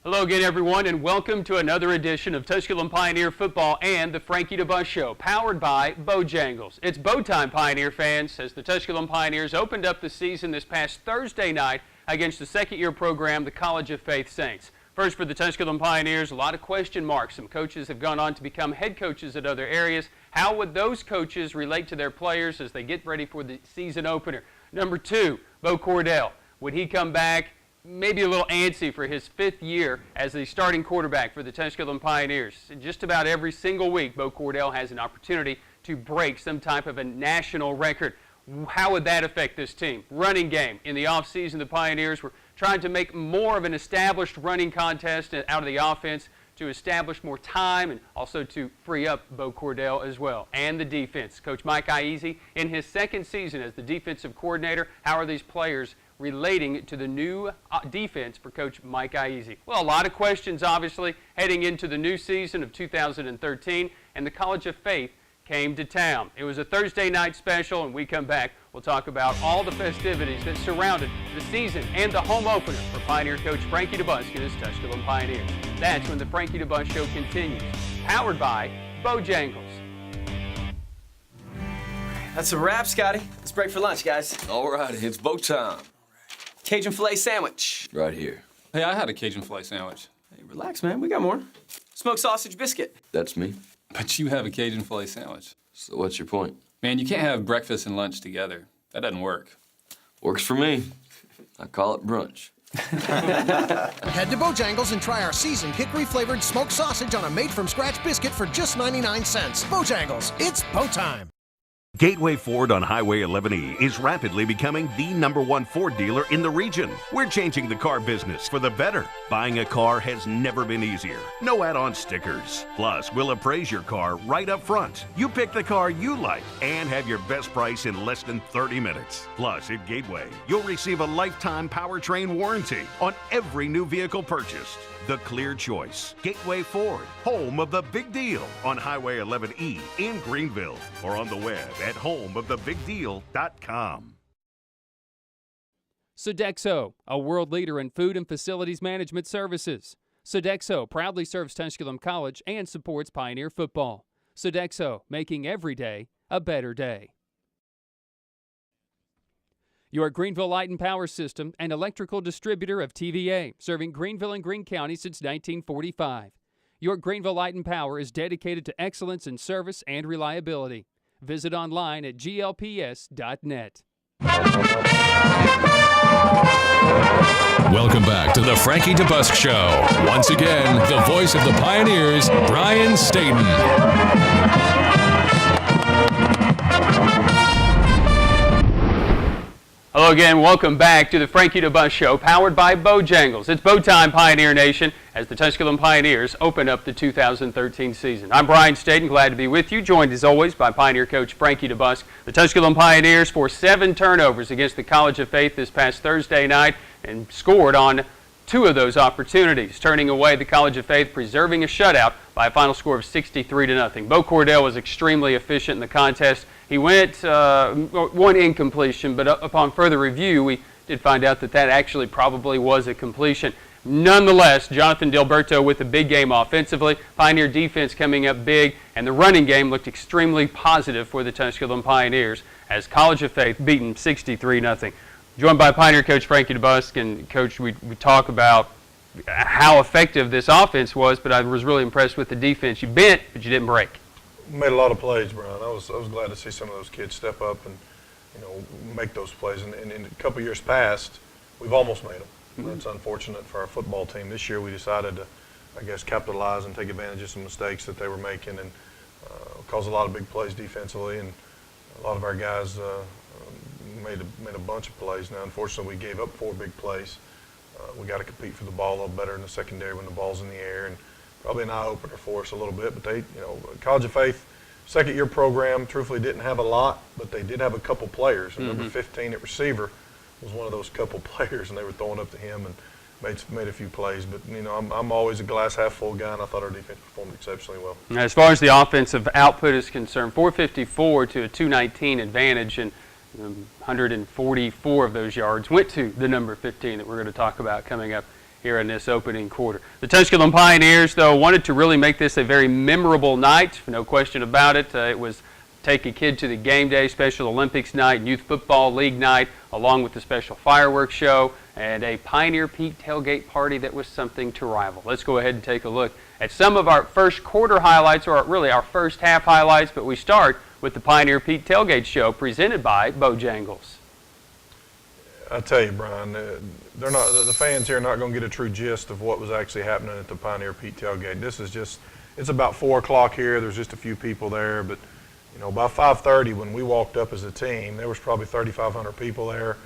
Hello again, everyone, and welcome to another edition of Tusculum Pioneer Football and the Frankie DeBusk Show, powered by Bojangles. It's bow time, Pioneer fans, as the Tusculum Pioneers opened up the season this past Thursday night against the second-year program, the College of Faith Saints. First, for the Tusculum Pioneers, a lot of question marks. Some coaches have gone on to become head coaches at other areas. How would those coaches relate to their players as they get ready for the season opener? Number two, Bo Cordell. Would he come back maybe a little antsy for his fifth year as the starting quarterback for the Tusculum Pioneers? Just about every single week, Bo Cordell has an opportunity to break some type of a national record. How would that affect this team? Running game. In the offseason, the Pioneers were trying to make more of an established running contest out of the offense to establish more time and also to free up Bo Cordell as well. And the defense. Coach Mike Iese, in his second season as the defensive coordinator, how are these players relating to the new defense for Coach Mike Iese? Well, a lot of questions, obviously, heading into the new season of 2013, and the College of Faith came to town. It was a Thursday night special, and we come back. We'll talk about all the festivities that surrounded the season and the home opener for Pioneer coach Frankie DeBusk and his Tusculum Pioneers. That's when the Frankie DeBusk Show continues, powered by Bojangles. That's a wrap, Scotty. Let's break for lunch, guys. All right, it's bow time. Cajun filet sandwich. Right here. Hey, I had a Cajun filet sandwich. Hey, relax, man. We got more. Smoked sausage biscuit. That's me. But you have a Cajun filet sandwich. So what's your point? Man, you can't have breakfast and lunch together. That doesn't work. Works for me. I call it brunch. Head to Bojangles and try our seasoned hickory-flavored smoked sausage on a made-from-scratch biscuit for just 99 cents. Bojangles, it's bow time. Gateway Ford on Highway 11E is rapidly becoming the #1 Ford dealer in the region. We're changing the car business for the better. Buying a car has never been easier. No add-on stickers. Plus, we'll appraise your car right up front. You pick the car you like and have your best price in less than 30 minutes. Plus, at Gateway, you'll receive a lifetime powertrain warranty on every new vehicle purchased. The clear choice. Gateway Ford, home of the big deal on Highway 11E in Greenville, or on the web at homeofthebigdeal.com. Sodexo, a world leader in food and facilities management services. Sodexo proudly serves Tusculum College and supports Pioneer football. Sodexo, making every day a better day. Your Greenville Light and Power System, an electrical distributor of TVA, serving Greenville and Greene County since 1945. Your Greenville Light and Power is dedicated to excellence in service and reliability. Visit online at glps.net. Welcome back to the Frankie DeBusk Show. Once again, the voice of the Pioneers, Brian Stayton. Hello again, welcome back to the Frankie DeBusk Show, powered by Bojangles. It's bow time, Pioneer Nation, as the Tusculum Pioneers open up the 2013 season. I'm Brian Stayton, glad to be with you, joined as always by Pioneer coach Frankie DeBusk. The Tusculum Pioneers forced 7 turnovers against the College of Faith this past Thursday night and scored on 2 of those opportunities, turning away the College of Faith, preserving a shutout by a final score of 63-0. Bo Cordell was extremely efficient in the contest. He went one incompletion, but upon further review, we did find out that actually probably was a completion. Nonetheless, Jonathan Delberto with the big game offensively, Pioneer defense coming up big, and the running game looked extremely positive for the Tusculum Pioneers as College of Faith beaten 63-0. Joined by Pioneer coach Frankie DeBusk, and coach, we talk about how effective this offense was, but I was really impressed with the defense. You bent, but you didn't break. Made a lot of plays, Brian. I was glad to see some of those kids step up and make those plays. And in a couple years past, we've almost made them. Mm-hmm. It's unfortunate for our football team. This year we decided to, I guess, capitalize and take advantage of some mistakes that they were making and cause a lot of big plays defensively. And a lot of our guys made a bunch of plays. Now, unfortunately, we gave up 4 big plays. We got to compete for the ball a little better in the secondary when the ball's in the air. And probably an eye-opener for us a little bit, but they, College of Faith, second-year program, truthfully didn't have a lot, but they did have a couple players. And number 15 at receiver was one of those couple players, and they were throwing up to him and made a few plays. But, I'm always a glass-half-full guy, and I thought our defense performed exceptionally well. As far as the offensive output is concerned, 454 to a 219 advantage, and 144 of those yards went to the number 15 that we're going to talk about coming up here in this opening quarter. The Tusculum Pioneers, though, wanted to really make this a very memorable night. No question about it. It was take a kid to the game day, Special Olympics night, Youth Football League night, along with the special fireworks show, and a Pioneer Pete tailgate party that was something to rival. Let's go ahead and take a look at some of our first quarter highlights, or really our first half highlights, but we start with the Pioneer Pete tailgate show presented by Bojangles. I tell you, Brian, the fans here are not going to get a true gist of what was actually happening at the Pioneer Pete tailgate. This is just, it's about 4 o'clock here. There's just a few people there, but you know, by 5:30 when we walked up as a team, there was probably 3,500 people there.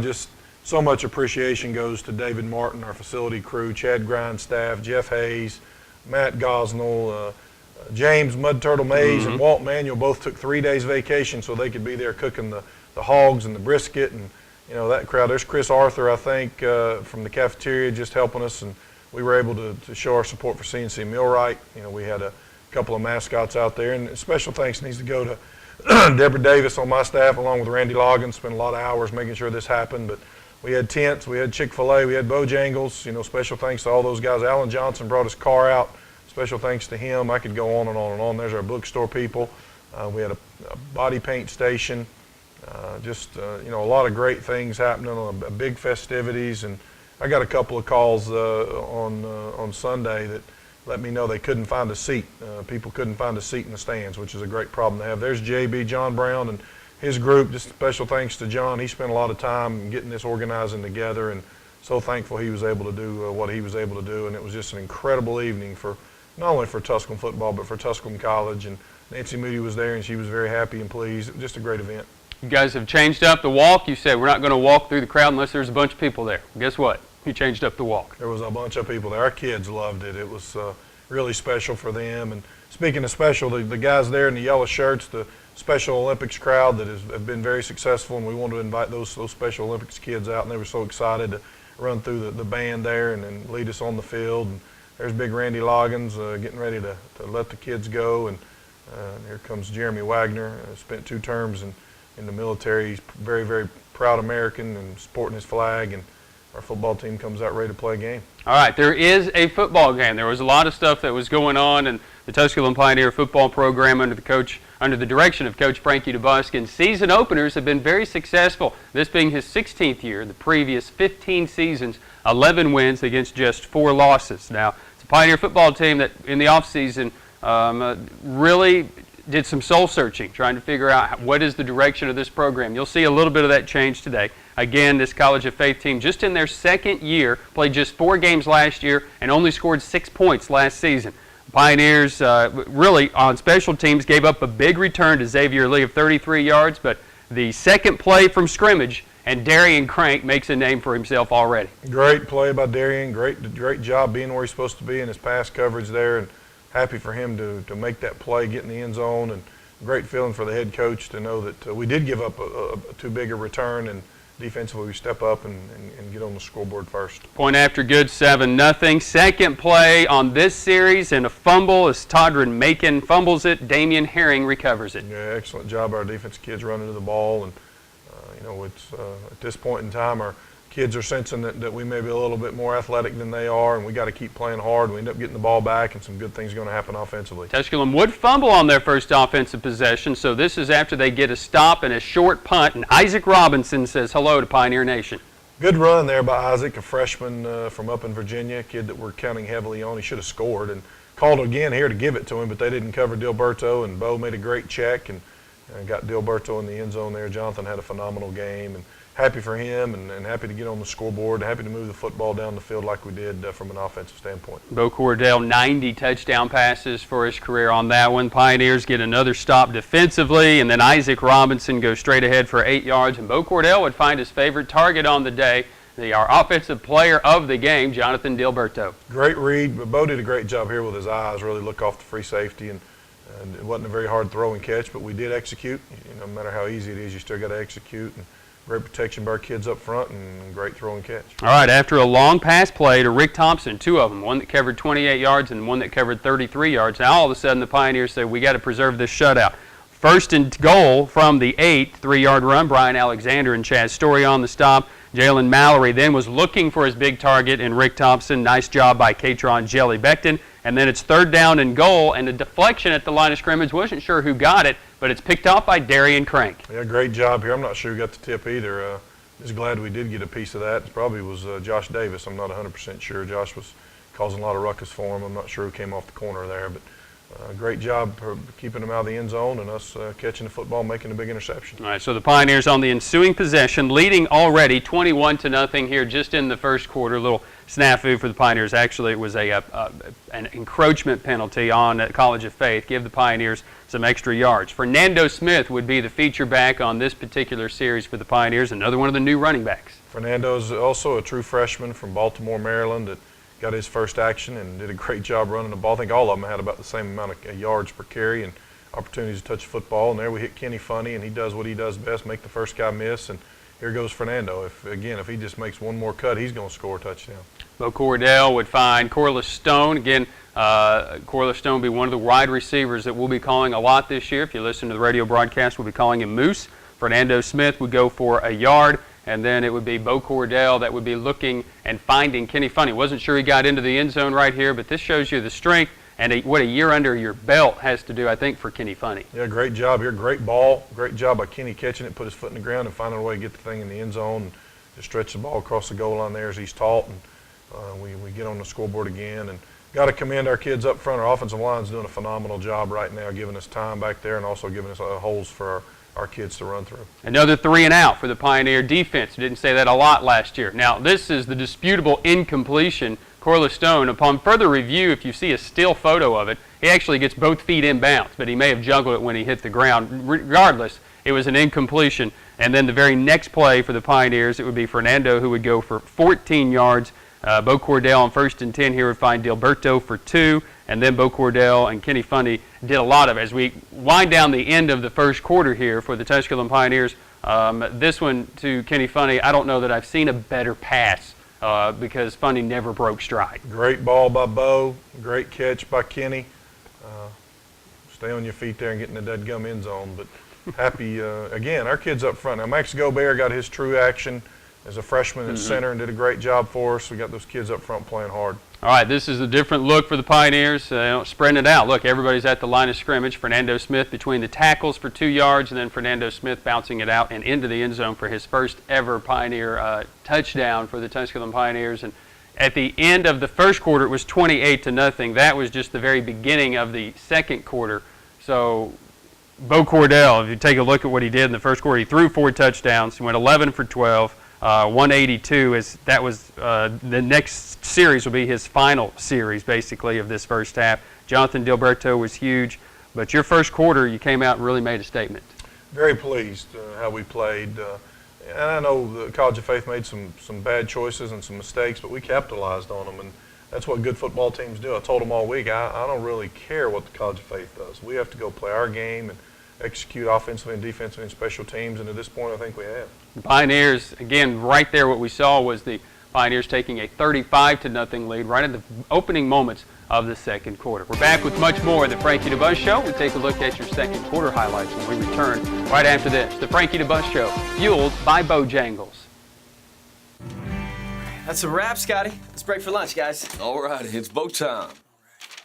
Just so much appreciation goes to David Martin, our facility crew, Chad Grindstaff, Jeff Hayes, Matt Gosnell, James Mud Turtle Mays, and Walt Manuel both took 3 days vacation so they could be there cooking the hogs and the brisket, and you know, that crowd. There's Chris Arthur, I think, from the cafeteria just helping us, and we were able to show our support for CNC Millwright. You know, we had a couple of mascots out there, and special thanks needs to go to Deborah Davis on my staff, along with Randy Loggins. Spent a lot of hours making sure this happened, but we had tents, we had Chick-fil-A, we had Bojangles. You know, special thanks to all those guys. Alan Johnson brought his car out. Special thanks to him. I could go on and on and on. There's our bookstore people. We had a body paint station. You know, a lot of great things happening, big festivities, and I got a couple of calls on Sunday that let me know they couldn't find a seat. People couldn't find a seat in the stands, which is a great problem to have. There's JB, John Brown, and his group. Just special thanks to John. He spent a lot of time getting this organizing together, and so thankful he was able to do what he was able to do. And it was just an incredible evening for not only for Tusculum football, but for Tusculum College. And Nancy Moody was there, and she was very happy and pleased. It was just a great event. You guys have changed up the walk. You said we're not going to walk through the crowd unless there's a bunch of people there. Guess what? You changed up the walk. There was a bunch of people there. Our kids loved it. It was really special for them. And speaking of special, the guys there in the yellow shirts, the Special Olympics crowd that have been very successful, and we wanted to invite those Special Olympics kids out, and they were so excited to run through the band there and lead us on the field. And there's big Randy Loggins getting ready to let the kids go. And here comes Jeremy Wagner, spent 2 terms in the military. He's very, very proud American and sporting his flag, and our football team comes out ready to play a game. All right, there is a football game. There was a lot of stuff that was going on in the Tusculum Pioneer football program under the direction of Coach Frankie DeBusk, and season openers have been very successful. This being his 16th year, the previous 15 seasons, 11 wins against just 4 losses. Now, it's a Pioneer football team that in the offseason really did some soul searching, trying to figure out what is the direction of this program. You'll see a little bit of that change today. Again, this College of Faith team, just in their second year, played just 4 games last year and only scored 6 points last season. Pioneers really on special teams gave up a big return to Xavier Lee of 33 yards, but the second play from scrimmage, and Darian Crank makes a name for himself already. Great play by Darian. Great job being where he's supposed to be in his pass coverage there, and happy for him to make that play, get in the end zone, and great feeling for the head coach to know that we did give up a too big a return, and defensively we step up and get on the scoreboard first. Point after good, 7-0. Second play on this series, and a fumble as Todrin Macon fumbles it. Damian Herring recovers it. Yeah, excellent job. Our defense kids running to the ball, and you know, it's at this point in time our kids are sensing that we may be a little bit more athletic than they are, and we got to keep playing hard. We end up getting the ball back, and some good things are going to happen offensively. Tusculum would fumble on their first offensive possession, so this is after they get a stop and a short punt, and Isaac Robinson says hello to Pioneer Nation. Good run there by Isaac, a freshman from up in Virginia, a kid that we're counting heavily on. He should have scored, and called again here to give it to him, but they didn't cover Dilberto, and Bo made a great check and got Dilberto in the end zone there. Jonathan had a phenomenal game, and happy for him, and happy to get on the scoreboard, happy to move the football down the field like we did from an offensive standpoint. Bo Cordell, 90 touchdown passes for his career on that one. Pioneers get another stop defensively, and then Isaac Robinson goes straight ahead for 8 yards, and Bo Cordell would find his favorite target on the day, our offensive player of the game, Jonathan Dilberto. Great read, but Bo did a great job here with his eyes, really look off the free safety, and it wasn't a very hard throw and catch, but we did execute. You know, no matter how easy it is, you still got to execute. And great protection by our kids up front, and great throw and catch. All right, after a long pass play to Rick Thompson, 2 of them, one that covered 28 yards and one that covered 33 yards. Now all of a sudden the Pioneers say we got to preserve this shutout. First and goal from the 8, 3-yard run. Brian Alexander and Chaz Story on the stop. Jalen Mallory then was looking for his big target in Rick Thompson. Nice job by Katron Jelly Becton. And then it's third down and goal, and a deflection at the line of scrimmage. Wasn't sure who got it, but it's picked off by Darian Crank. Yeah, great job here. I'm not sure who got the tip either. Just glad we did get a piece of that. It probably was Josh Davis. I'm not 100% sure. Josh was causing a lot of ruckus for him. I'm not sure who came off the corner there, but great job for keeping him out of the end zone and us catching the football, making a big interception. All right, so the Pioneers on the ensuing possession, leading already 21-0 here just in the first quarter. A little snafu for the Pioneers. Actually, it was an encroachment penalty on College of Faith. Give the Pioneers some extra yards. Fernando Smith would be the feature back on this particular series for the Pioneers, another one of the new running backs. Fernando's also a true freshman from Baltimore, Maryland, that got his first action and did a great job running the ball. I think all of them had about the same amount of yards per carry and opportunities to touch the football. And there we hit Kenny Funny, and he does what he does best, make the first guy miss. And here goes Fernando. If he just makes one more cut, he's going to score a touchdown. Bo Cordell would find Corliss Stone. Again, Corliss Stone will be one of the wide receivers that we'll be calling a lot this year. If you listen to the radio broadcast, we'll be calling him Moose. Fernando Smith would go for a yard. And then it would be Bo Cordell that would be looking and finding Kenny Funny. Wasn't sure he got into the end zone right here, but this shows you the strength and what a year under your belt has to do, I think, for Kenny Funny. Yeah, great job here. Great ball. Great job by Kenny catching it, put his foot in the ground and finding a way to get the thing in the end zone and just stretch the ball across the goal line there as he's taught. And we get on the scoreboard again. And got to commend our kids up front. Our offensive line's doing a phenomenal job right now, giving us time back there and also giving us holes for our kids to run through. Another 3 and out for the Pioneer defense. Didn't say that a lot last year. Now, this is the disputable incompletion. Corliss Stone, upon further review, if you see a still photo of it, he actually gets both feet inbounds, but he may have juggled it when he hit the ground. Regardless, it was an incompletion. And then the very next play for the Pioneers, it would be Fernando who would go for 14 yards. Bo Cordell on 1st and 10 here would find Dilberto for 2. And then Bo Cordell and Kenny Funny did a lot of it. As we wind down the end of the first quarter here for the Tusculum Pioneers, this one to Kenny Funny, I don't know that I've seen a better pass because Funny never broke stride. Great ball by Bo. Great catch by Kenny. Stay on your feet there and get in the dead-gum end zone. But happy, again, our kids up front. Now, Max Gobert got his true action as a freshman at center and did a great job for us. We got those kids up front playing hard. All right, this is a different look for the Pioneers, spreading it out. Look, everybody's at the line of scrimmage. Fernando Smith between the tackles for 2 yards, and then Fernando Smith bouncing it out and into the end zone for his first ever Pioneer touchdown for the Tusculum Pioneers. And at the end of the first quarter, it was 28-0. That was just the very beginning of the second quarter. So Bo Cordell, if you take a look at what he did in the first quarter, he threw 4 touchdowns. He went 11 for 12. 182 that was the next series will be his final series basically of this first half. Jonathan Dilberto was huge, but your first quarter you came out and really made a statement. Very pleased how we played. And I know the College of Faith made some bad choices and some mistakes, but we capitalized on them, and that's what good football teams do. I told them all week, I don't really care what the College of Faith does. We have to go play our game and execute offensively and defensively and special teams, and at this point I think we have. The Pioneers, again, right there what we saw was the Pioneers taking a 35-0 lead right at the opening moments of the second quarter. We're back with much more of the Frankie DeBusk Show. We'll take a look at your second quarter highlights when we return right after this. The Frankie DeBusk Show, fueled by Bojangles. That's a wrap, Scotty. Let's break for lunch, guys. All right, it's Bo time.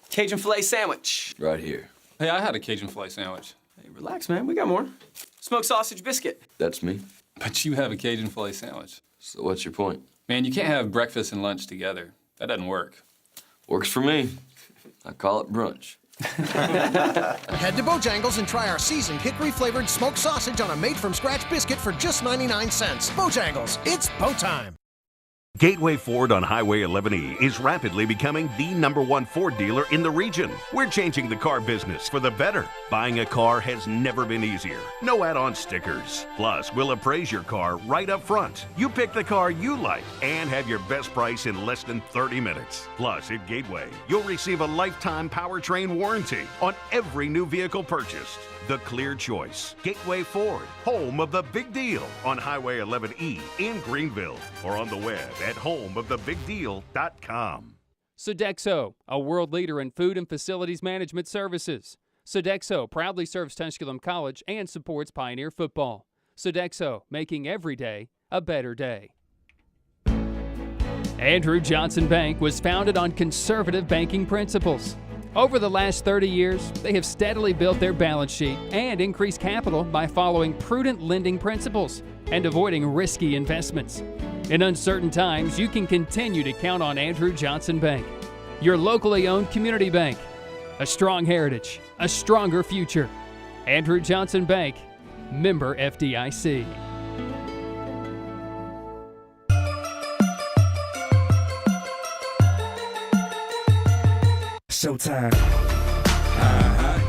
Cajun filet sandwich. Right here. Hey, I had a Cajun filet sandwich. Hey, relax, man. We got more. Smoked sausage biscuit. That's me. But you have a Cajun filet sandwich. So what's your point? Man, you can't have breakfast and lunch together. That doesn't work. Works for me. I call it brunch. Head to Bojangles and try our seasoned hickory-flavored smoked sausage on a made-from-scratch biscuit for just 99 cents. Bojangles, it's Bo time. Gateway Ford on Highway 11E is rapidly becoming the #1 Ford dealer in the region. We're changing the car business for the better. Buying a car has never been easier. No add-on stickers. Plus, we'll appraise your car right up front. You pick the car you like and have your best price in less than 30 minutes. Plus, at Gateway, you'll receive a lifetime powertrain warranty on every new vehicle purchased. The clear choice. Gateway Ford, home of the big deal on Highway 11E in Greenville or on the web at homeofthebigdeal.com. Sodexo, a world leader in food and facilities management services. Sodexo proudly serves Tusculum College and supports Pioneer football. Sodexo, making every day a better day. Andrew Johnson Bank was founded on conservative banking principles. Over the last 30 years, they have steadily built their balance sheet and increased capital by following prudent lending principles and avoiding risky investments. In uncertain times, you can continue to count on Andrew Johnson Bank, your locally owned community bank. A strong heritage, a stronger future. Andrew Johnson Bank, member FDIC. Showtime.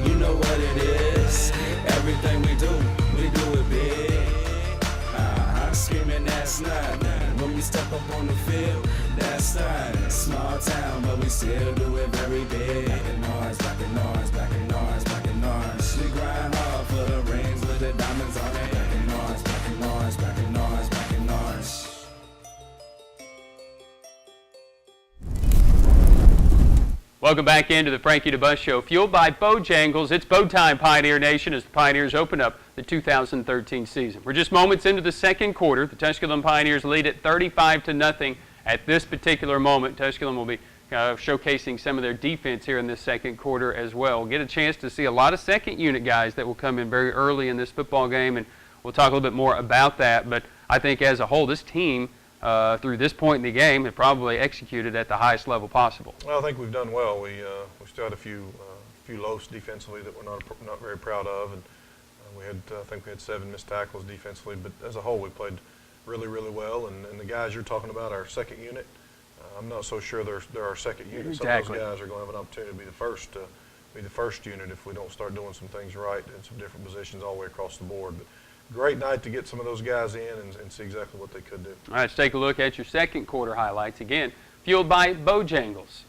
You know what it is. Everything we do it big. Screaming, that's not. When we step up on the field, that's not. Small town, but we still do it very big. Back in ours, back in ours, back in ours, back in ours. We grind hard for the rings with the diamonds on it. Back in ours, back in ours, back in ours, back in ours. Welcome back into the Frankie DeBusk Show, fueled by Bojangles. It's Bow Time, Pioneer Nation, as the Pioneers open up the 2013 season. We're just moments into the second quarter. The Tusculum Pioneers lead at 35-0 at this particular moment. Tusculum will be showcasing some of their defense here in this second quarter as well. We'll get a chance to see a lot of second unit guys that will come in very early in this football game, and we'll talk a little bit more about that. But I think as a whole, this team through this point in the game have probably executed at the highest level possible. Well, I think we've done well. We still had a few lows defensively that we're not very proud of, and I think we had 7 missed tackles defensively. But as a whole, we played really, really well. And the guys you're talking about, our second unit, I'm not so sure they're our second unit. Exactly. Some of those guys are going to have an opportunity to be the first unit if we don't start doing some things right in some different positions all the way across the board. But great night to get some of those guys in and see exactly what they could do. All right, let's take a look at your second quarter highlights. Again, fueled by Bojangles.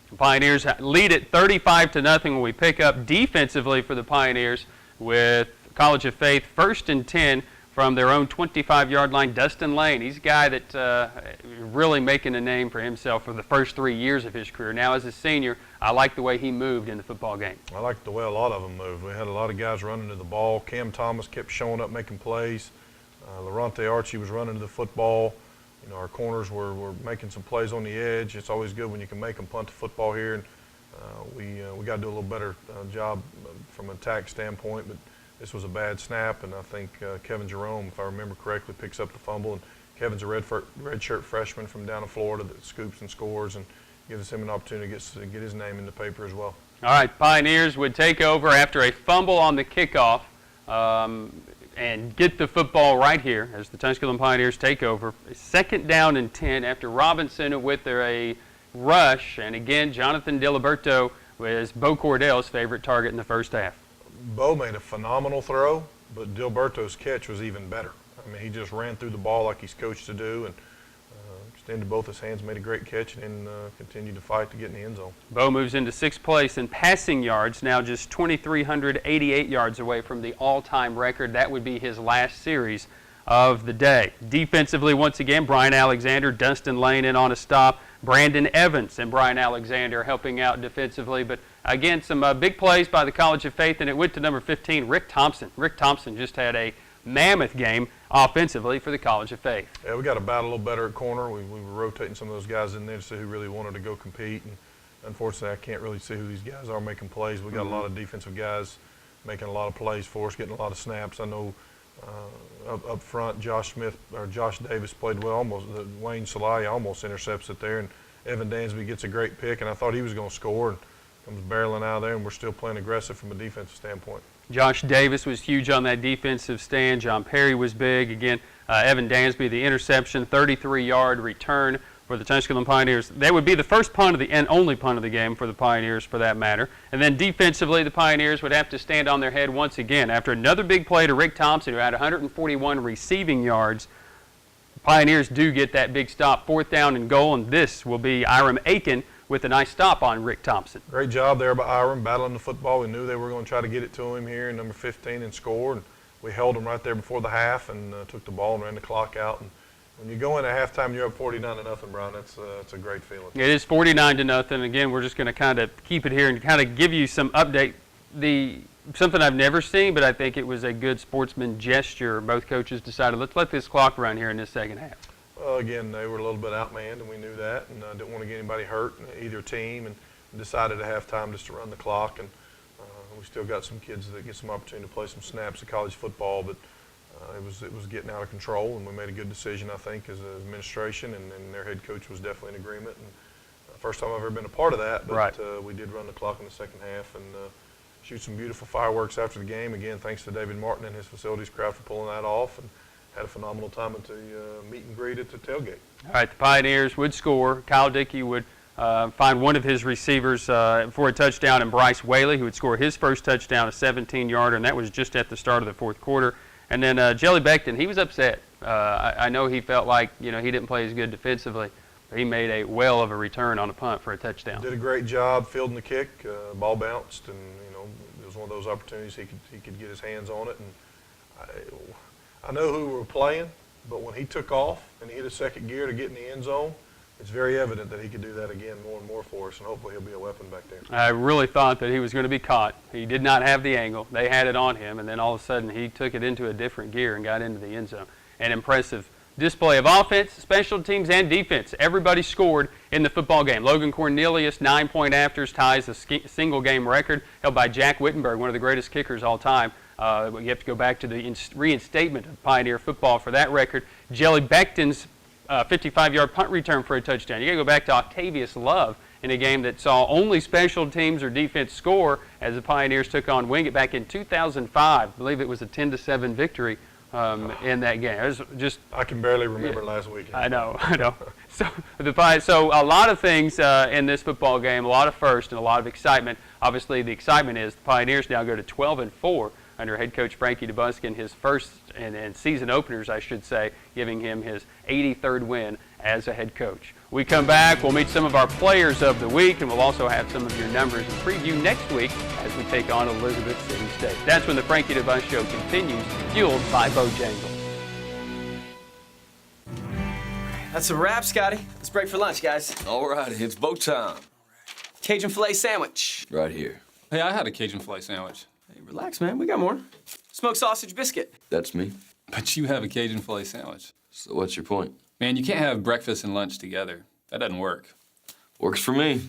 The Pioneers lead at 35-0 when we pick up defensively for the Pioneers with College of Faith 1st and 10 from their own 25-yard line. Dustin Lane, he's a guy that really making a name for himself for the first 3 years of his career. Now as a senior, I like the way he moved in the football game. I like the way a lot of them moved. We had a lot of guys running to the ball. Cam Thomas kept showing up making plays. Laronte Archie was running to the football. You know, our corners were making some plays on the edge. It's always good when you can make them punt the football here. And we got to do a little better job from an attack standpoint. But this was a bad snap, and I think Kevin Jerome, if I remember correctly, picks up the fumble. And Kevin's a redshirt freshman from down in Florida that scoops and scores and gives him an opportunity to get his name in the paper as well. All right, Pioneers would take over after a fumble on the kickoff and get the football right here as the Tusculum Pioneers take over. 2nd down and 10 after Robinson with a rush. And again, Jonathan Diliberto was Bo Cordell's favorite target in the first half. Bo made a phenomenal throw, but Diliberto's catch was even better. I mean, he just ran through the ball like he's coached to do and extended both his hands, made a great catch, and then continued to fight to get in the end zone. Bo moves into 6th place in passing yards, now just 2,388 yards away from the all-time record. That would be his last series of the day. Defensively, once again, Brian Alexander, Dustin Lane in on a stop. Brandon Evans and Brian Alexander helping out defensively. But again, some big plays by the College of Faith, and it went to number 15, Rick Thompson. Rick Thompson just had a mammoth game offensively for the College of Faith. Yeah, we got to battle a little better at corner. We were rotating some of those guys in there to see who really wanted to go compete. And unfortunately, I can't really see who these guys are making plays. We got a lot of defensive guys making a lot of plays for us, getting a lot of snaps. I know up front, Josh Davis played well. Wayne Salaya almost intercepts it there, and Evan Dansby gets a great pick. And I thought he was going to score, and comes barreling out of there. And we're still playing aggressive from a defensive standpoint. Josh Davis was huge on that defensive stand. John Perry was big. Again, Evan Dansby, the interception, 33-yard return for the Tusculum Pioneers. That would be the first punt of the and only punt of the game for the Pioneers for that matter. And then defensively, the Pioneers would have to stand on their head once again. After another big play to Rick Thompson, who had 141 receiving yards, the Pioneers do get that big stop, 4th down and goal, and this will be Iram Aiken with a nice stop on Rick Thompson. Great job there by Iram, battling the football. We knew they were going to try to get it to him here in number 15 and score. And we held them right there before the half and took the ball and ran the clock out. And when you go in at halftime, you're up 49-0, Brian. That's a great feeling. It is 49-0. Again, we're just going to kind of keep it here and kind of give you some update. Something I've never seen, but I think it was a good sportsman gesture. Both coaches decided, let's let this clock run here in this second half. Again, they were a little bit outmanned, and we knew that, and didn't want to get anybody hurt in either team, and decided at halftime just to run the clock. And we still got some kids that get some opportunity to play some snaps of college football, but it was getting out of control, and we made a good decision, I think, as an administration, and their head coach was definitely in agreement. And first time I've ever been a part of that, but right. We did run the clock in the second half and shoot some beautiful fireworks after the game. Again, thanks to David Martin and his facilities crowd for pulling that off, and had a phenomenal time at the meet and greet at the tailgate. All right, the Pioneers would score. Kyle Dickey would find one of his receivers for a touchdown, and Bryce Whaley, who would score his first touchdown, a 17-yarder, and that was just at the start of the fourth quarter. And then Jelly Beckton, he was upset. I know he felt like, he didn't play as good defensively, but he made a whale of a return on a punt for a touchdown. Did a great job fielding the kick. Ball bounced, and it was one of those opportunities he could get his hands on it. And I know who we were playing, but when he took off and he hit a second gear to get in the end zone, it's very evident that he could do that again more and more for us, and hopefully he'll be a weapon back there. I really thought that he was going to be caught. He did not have the angle. They had it on him, and then all of a sudden he took it into a different gear and got into the end zone. An impressive display of offense, special teams, and defense. Everybody scored in the football game. Logan Cornelius, 9-point afters, ties a single-game record held by Jack Wittenberg, one of the greatest kickers all time. You have to go back to the reinstatement of Pioneer football for that record. Jelly Beckton's 55-yard punt return for a touchdown. You got to go back to Octavius Love in a game that saw only special teams or defense score as the Pioneers took on Wingate back in 2005. I believe it was a 10-7 victory in that game. It was just, I can barely remember last weekend. I know. So a lot of things in this football game, a lot of firsts and a lot of excitement. Obviously, the excitement is the Pioneers now go to 12-4 under head coach Frankie DeBusk in his first and season openers, I should say, giving him his 83rd win as a head coach. We come back, we'll meet some of our players of the week, and we'll also have some of your numbers and preview next week as we take on Elizabeth City State. That's when the Frankie DeBusk Show continues, fueled by Bojangles. That's a wrap, Scotty. Let's break for lunch, guys. All right, it's bow time. Cajun filet sandwich. Right here. Hey, I had a Cajun filet sandwich. Hey, relax, man. We got more. Smoked sausage biscuit. That's me. But you have a Cajun filet sandwich. So what's your point? Man, you can't have breakfast and lunch together. That doesn't work. Works for me.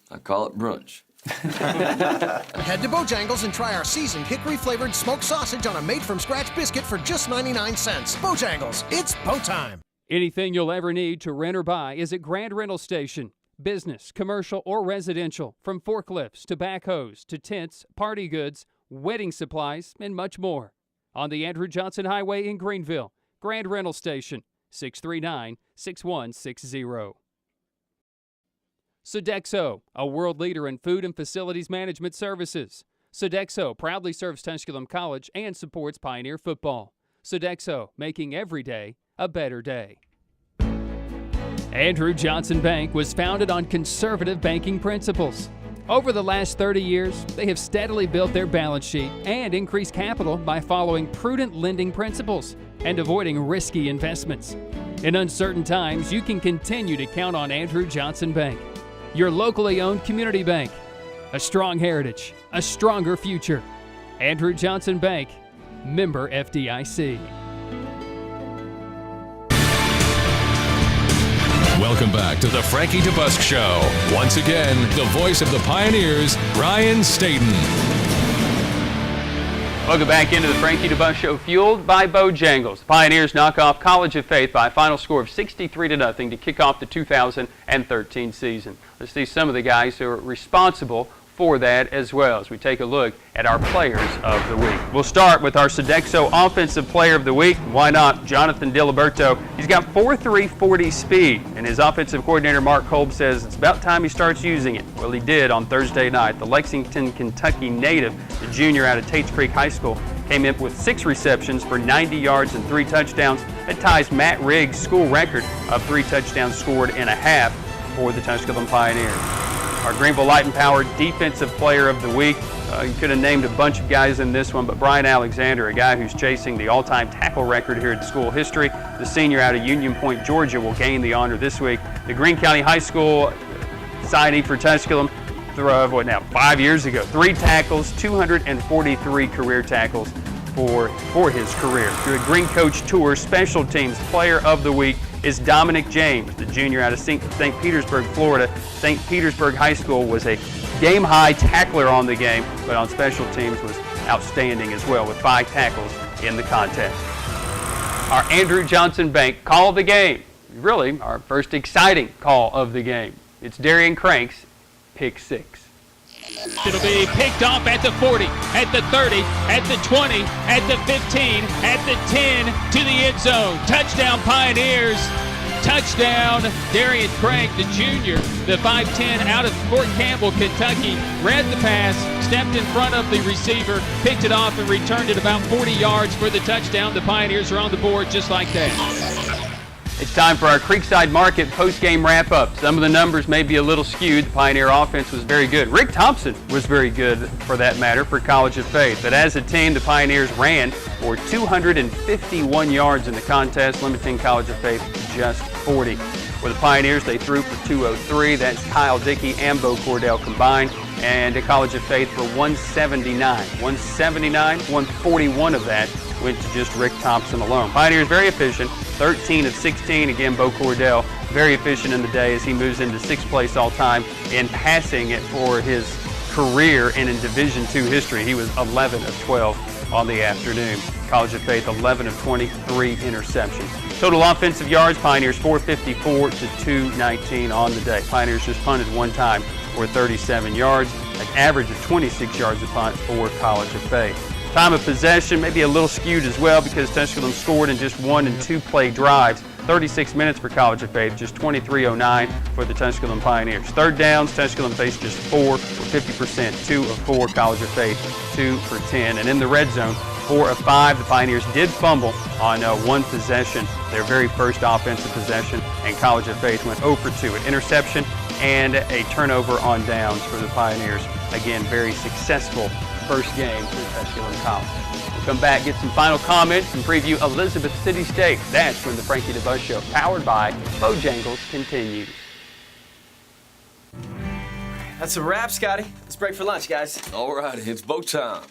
I call it brunch. Head to Bojangles and try our seasoned hickory-flavored smoked sausage on a made-from-scratch biscuit for just 99 cents. Bojangles, it's bow time. Anything you'll ever need to rent or buy is at Grand Rental Station. Business, commercial, or residential, from forklifts to backhoes to tents, party goods, wedding supplies, and much more. On the Andrew Johnson Highway in Greenville, Grand Rental Station, 639-6160. Sodexo, a world leader in food and facilities management services. Sodexo proudly serves Tusculum College and supports Pioneer football. Sodexo, making every day a better day. Andrew Johnson Bank was founded on conservative banking principles. Over the last 30 years, they have steadily built their balance sheet and increased capital by following prudent lending principles and avoiding risky investments. In uncertain times, you can continue to count on Andrew Johnson Bank, your locally owned community bank. A strong heritage, a stronger future. Andrew Johnson Bank, member FDIC. Welcome back to the Frankie DeBusk Show. Once again, the voice of the Pioneers, Brian Stayton. Welcome back into the Frankie DeBusk Show, fueled by Bojangles. The Pioneers knock off College of Faith by a final score of 63-0 to kick off the 2013 season. Let's see some of the guys who are responsible for that as well as we take a look at our players of the week. We'll start with our Sodexo Offensive Player of the Week. Why not? Jonathan Diliberto. He's got 4.340 speed, and his offensive coordinator Mark Kolb says it's about time he starts using it. Well, he did on Thursday night. The Lexington, Kentucky native, the junior out of Tates Creek High School, came in with 6 receptions for 90 yards and 3 touchdowns. It ties Matt Riggs' school record of 3 touchdowns scored in a half for the Tusculum Pioneers. Our Greenville Light and Power Defensive Player of the Week. You could have named a bunch of guys in this one, but Brian Alexander, a guy who's chasing the all-time tackle record here in school history. The senior out of Union Point, Georgia, will gain the honor this week. The Greene County High School signee for Tusculum, 5 years ago. 3 tackles, 243 career tackles for his career. Through a Green Coach Tour Special Teams Player of the Week, is Dominic James, the junior out of St. Petersburg, Florida. St. Petersburg High School was a game-high tackler on the game, but on special teams was outstanding as well with 5 tackles in the contest. Our Andrew Johnson Bank call of the game. Really, our first exciting call of the game. It's Darian Crank's pick 6. It'll be picked off at the 40, at the 30, at the 20, at the 15, at the 10, to the end zone. Touchdown Pioneers. Touchdown Darian Crank, the junior, the 5'10", out of Fort Campbell, Kentucky. Read the pass, stepped in front of the receiver, picked it off, and returned it about 40 yards for the touchdown. The Pioneers are on the board just like that. It's time for our Creekside Market post-game wrap-up. Some of the numbers may be a little skewed. The Pioneer offense was very good. Rick Thompson was very good, for that matter, for College of Faith. But as a team, the Pioneers ran for 251 yards in the contest, limiting College of Faith to just 40. For the Pioneers, they threw for 203. That's Kyle Dickey and Bo Cordell combined. And at College of Faith for 179. 141 of that went to just Rick Thompson alone. Pioneers very efficient, 13 of 16. Again, Bo Cordell very efficient in the day as he moves into 6th place all-time in passing it for his career and in Division II history. He was 11 of 12 on the afternoon. College of Faith, 11 of 23 interceptions. Total offensive yards, Pioneers 454 to 219 on the day. Pioneers just punted one time for 37 yards, an average of 26 yards a punt for College of Faith. Time of possession maybe a little skewed as well because Tusculum scored in just 1 and 2 play drives. 36 minutes for College of Faith, just 23:09 for the Tusculum Pioneers. Third downs, Tusculum faced just 4 for 50%, 2 of 4. College of Faith, 2 for 10. And in the red zone, 4 of 5. The Pioneers did fumble on one possession, their very first offensive possession, and College of Faith went 0 for 2. An interception and a turnover on downs for the Pioneers. Again, very successful first game for Tusculum College. We'll come back, get some final comments, and preview Elizabeth City State. That's when the Frankie DeBusk Show, powered by Bojangles, continues. That's a wrap, Scotty. Let's break for lunch, guys. All right, it's bow time.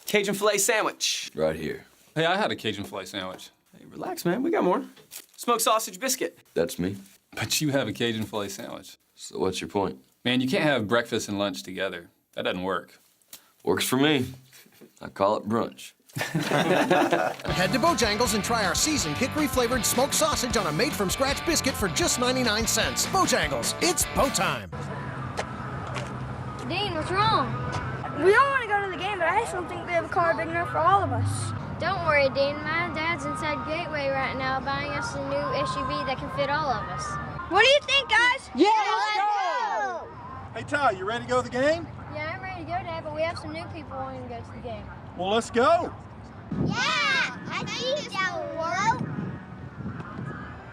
Cajun filet sandwich. Right here. Hey, I had a Cajun filet sandwich. Hey, relax, man. We got more. Smoked sausage biscuit. That's me. But you have a Cajun filet sandwich. So what's your point? Man, you can't have breakfast and lunch together. That doesn't work. Works for me. I call it brunch. Head to Bojangles and try our seasoned hickory-flavored smoked sausage on a made-from-scratch biscuit for just 99 cents. Bojangles, it's bow time. Dean, what's wrong? We don't want to go to the game, but I just don't think we have a car big enough for all of us. Don't worry, Dean. My dad's inside Gateway right now buying us a new SUV that can fit all of us. What do you think, guys? Yeah, let's go! Hey, Ty, you ready to go to the game? Yeah, I'm ready to go, Dad, but we have some new people wanting to go to the game. Well, let's go. Yeah, I think that will work.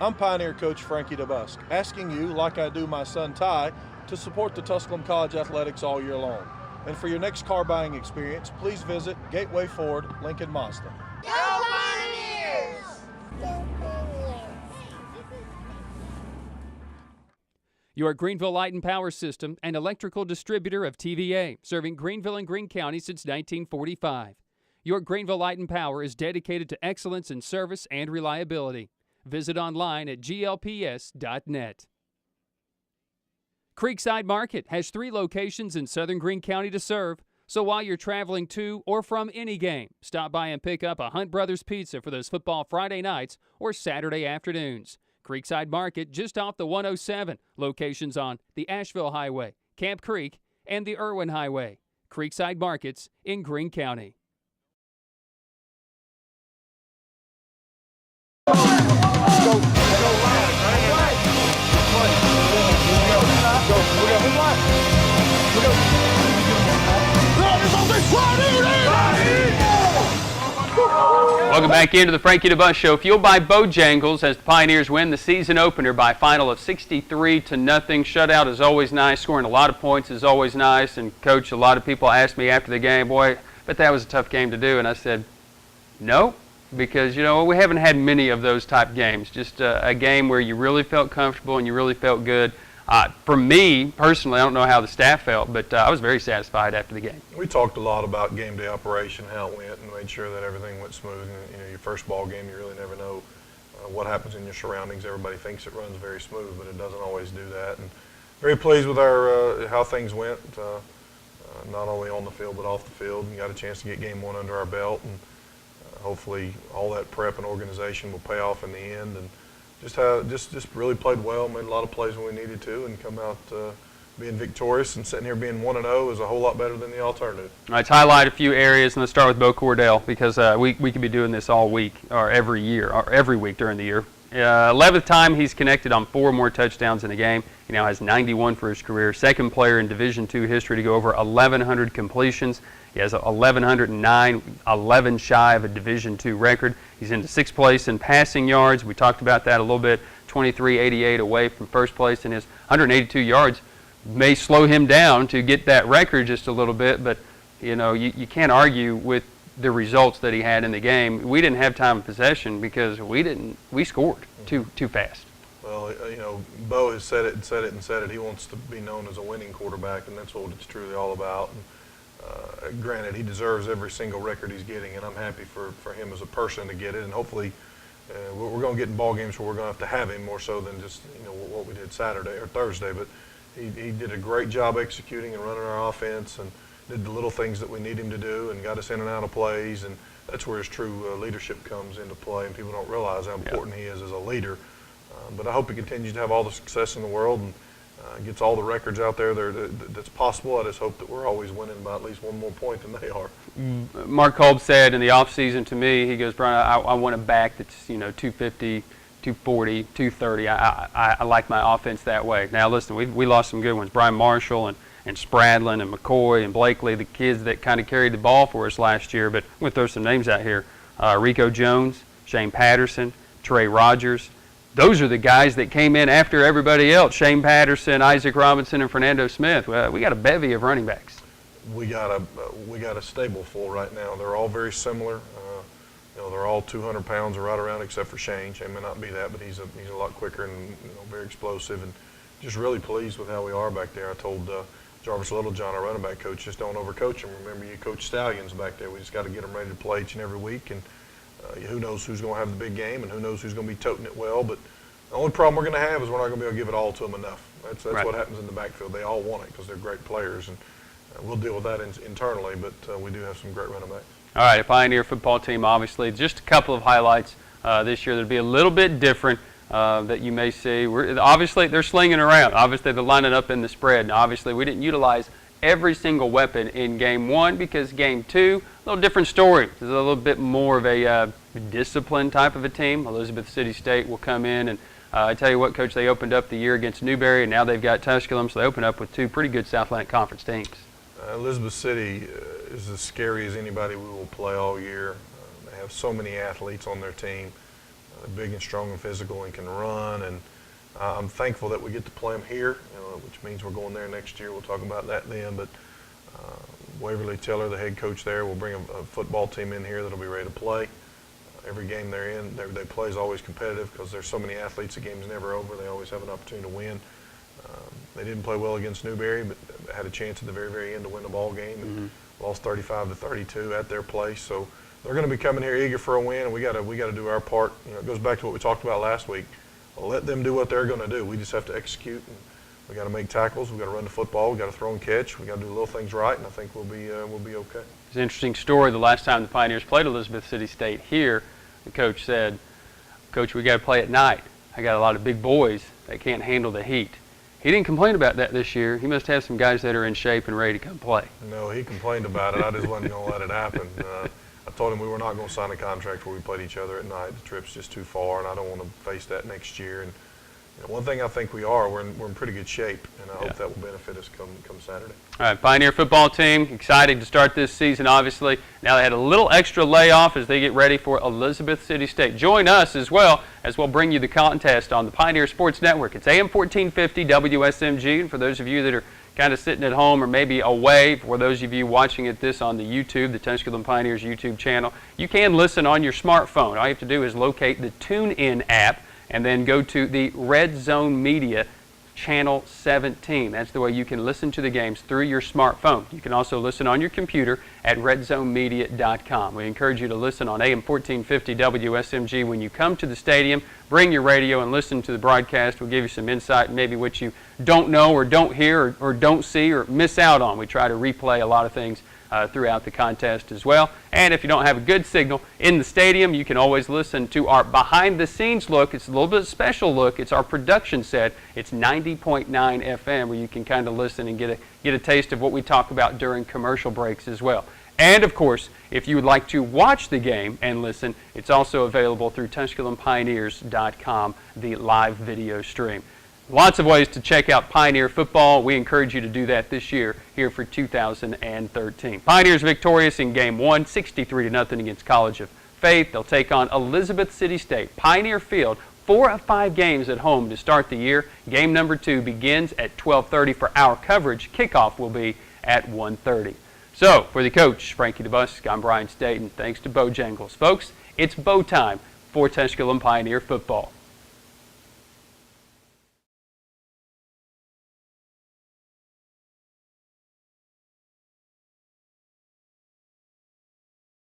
I'm Pioneer Coach Frankie DeBusk, asking you, like I do my son Ty, to support the Tusculum College Athletics all year long. And for your next car buying experience, please visit Gateway Ford, Lincoln Mazda. Go Pioneers! Your Greenville Light and Power System, an electrical distributor of TVA, serving Greenville and Greene County since 1945. Your Greenville Light and Power is dedicated to excellence in service and reliability. Visit online at glps.net. Creekside Market has 3 locations in southern Greene County to serve, so while you're traveling to or from any game, stop by and pick up a Hunt Brothers Pizza for those football Friday nights or Saturday afternoons. Creekside Market just off the 107, locations on the Asheville Highway, Camp Creek, and the Irwin Highway. Creekside Markets in Greene County. Welcome back into the Frankie DeBusk Show, fueled by Bojangles as the Pioneers win the season opener by a final of 63-0. Shutout is always nice. Scoring a lot of points is always nice. And, Coach, a lot of people asked me after the game, boy, but that was a tough game to do. And I said, no, because, we haven't had many of those type games. Just a game where you really felt comfortable and you really felt good. For me, personally, I don't know how the staff felt, but I was very satisfied after the game. We talked a lot about game day operation, how it went, and made sure that everything went smooth. And, your first ball game, you really never know what happens in your surroundings. Everybody thinks it runs very smooth, but it doesn't always do that. And very pleased with our how things went, not only on the field but off the field. And got a chance to get game one under our belt, and hopefully all that prep and organization will pay off in the end. And just really played well, made a lot of plays when we needed to, and come out being victorious. And sitting here being 1-0 is a whole lot better than the alternative. All right, let's highlight a few areas, and let's start with Bo Cordell, because we could be doing this all week, or every year, or every week during the year. 11th time he's connected on 4 more touchdowns in a game. He now has 91 for his career. Second player in Division II history to go over 1,100 completions. He has 1,109, 11 shy of a Division II record. He's into 6th place in passing yards. We talked about that a little bit. 23.88 away from first place, and his 182 yards may slow him down to get that record just a little bit, but you can't argue with the results that he had in the game. We didn't have time of possession because we scored too fast. Well, Bo has said it. He wants to be known as a winning quarterback, and that's what it's truly all about. And, granted, he deserves every single record he's getting, and I'm happy for him as a person to get it. And hopefully, we're going to get in ball games where we're going to have him more so than just what we did Saturday or Thursday. But he did a great job executing and running our offense, and did the little things that we need him to do, and got us in and out of plays. And that's where his true leadership comes into play, and people don't realize how important he is as a leader. But I hope he continues to have all the success in the world and gets all the records out there that's possible. I just hope that we're always winning by at least one more point than they are. Mark Kolb said in the offseason to me, he goes, Brian, I want a back that's 250, 240, 230. I like my offense that way. Now listen, we lost some good ones. Brian Marshall and Spradlin and McCoy and Blakely, the kids that kind of carried the ball for us last year. But I'm going to throw some names out here. Rico Jones, Shane Patterson, Trey Rogers. Those are the guys that came in after everybody else. Shane Patterson, Isaac Robinson, and Fernando Smith. We got a bevy of running backs. We got a stable full right now. They're all very similar. They're all 200 pounds or right around, except for Shane. Shane may not be that, but he's a lot quicker and very explosive. And just really pleased with how we are back there. I told Jarvis Littlejohn, our running back coach, just don't overcoach them. Remember, you coach stallions back there. We just got to get them ready to play each and every week. And who knows who's going to have the big game, and who knows who's going to be toting it well. But the only problem we're going to have is we're not going to be able to give it all to them enough. That's right. What happens in the backfield. They all want it because they're great players, and we'll deal with that internally. But we do have some great running backs. All right, a Pioneer football team, obviously. Just a couple of highlights this year that'll be a little bit different that you may see. Obviously, they're slinging around. Obviously, they're lining up in the spread. And obviously, we didn't utilize every single weapon in Game 1 because Game 2, a little different story. There's a little bit more of a disciplined type of a team. Elizabeth City State will come in, and I tell you what, Coach, they opened up the year against Newberry, and now they've got Tusculum, so they opened up with 2 pretty good South Atlantic Conference teams. Elizabeth City is as scary as anybody we will play all year. They have so many athletes on their team. They're big and strong and physical and can run, and I'm thankful that we get to play them here, which means we're going there next year. We'll talk about that then. But Waverly Tiller, the head coach there, will bring a football team in here that'll be ready to play. Every game they're in, they play is always competitive because there's so many athletes. The game's never over. They always have an opportunity to win. They didn't play well against Newberry, but had a chance at the very, very end to win the ball game. And lost 35-32 at their place. So they're going to be coming here eager for a win, and we got to do our part. It goes back to what we talked about last week. Let them do what they're going to do. We just have to execute. And we got to make tackles. We got to run the football. We got to throw and catch. We got to do little things right, and I think we'll be okay. It's an interesting story. The last time the Pioneers played Elizabeth City State here, the coach said, "Coach, we got to play at night. I got a lot of big boys that can't handle the heat." He didn't complain about that this year. He must have some guys that are in shape and ready to come play. No, he complained about it. I just wasn't going to let it happen. I told him we were not going to sign a contract where we played each other at night. The trip's just too far, and I don't want to face that next year. And one thing I think we're in pretty good shape, and I hope that will benefit us come Saturday. All right, Pioneer football team, excited to start this season, obviously. Now they had a little extra layoff as they get ready for Elizabeth City State. Join us as well as we'll bring you the contest on the Pioneer Sports Network. It's AM 1450 WSMG, and for those of you that are kind of sitting at home or maybe away, for those of you watching this on the YouTube, the Tusculum Pioneers YouTube channel, you can listen on your smartphone. All you have to do is locate the TuneIn app and then go to the Red Zone Media Channel 17. That's the way you can listen to the games through your smartphone. You can also listen on your computer at redzonemedia.com. We encourage you to listen on AM 1450 WSMG when you come to the stadium. Bring your radio and listen to the broadcast. We'll give you some insight, maybe what you don't know or don't hear or don't see or miss out on. We try to replay a lot of things throughout the contest as well. And if you don't have a good signal in the stadium, you can always listen to our behind-the-scenes look. It's a little bit special look. It's our production set. It's 90.9 FM, where you can kind of listen and get a taste of what we talk about during commercial breaks as well. And, of course, if you would like to watch the game and listen, it's also available through TusculumPioneers.com, the live video stream. Lots of ways to check out Pioneer football. We encourage you to do that this year here for 2013. Pioneers victorious in Game 1, 63-0 against College of Faith. They'll take on Elizabeth City State. Pioneer Field, 4 of 5 games at home to start the year. Game number 2 begins at 12:30 for our coverage. Kickoff will be at 1:30. So, for the coach, Frankie DeBusk, I'm Brian Stayton. Thanks to Bojangles. Folks, it's bow time for Tusculum Pioneer football.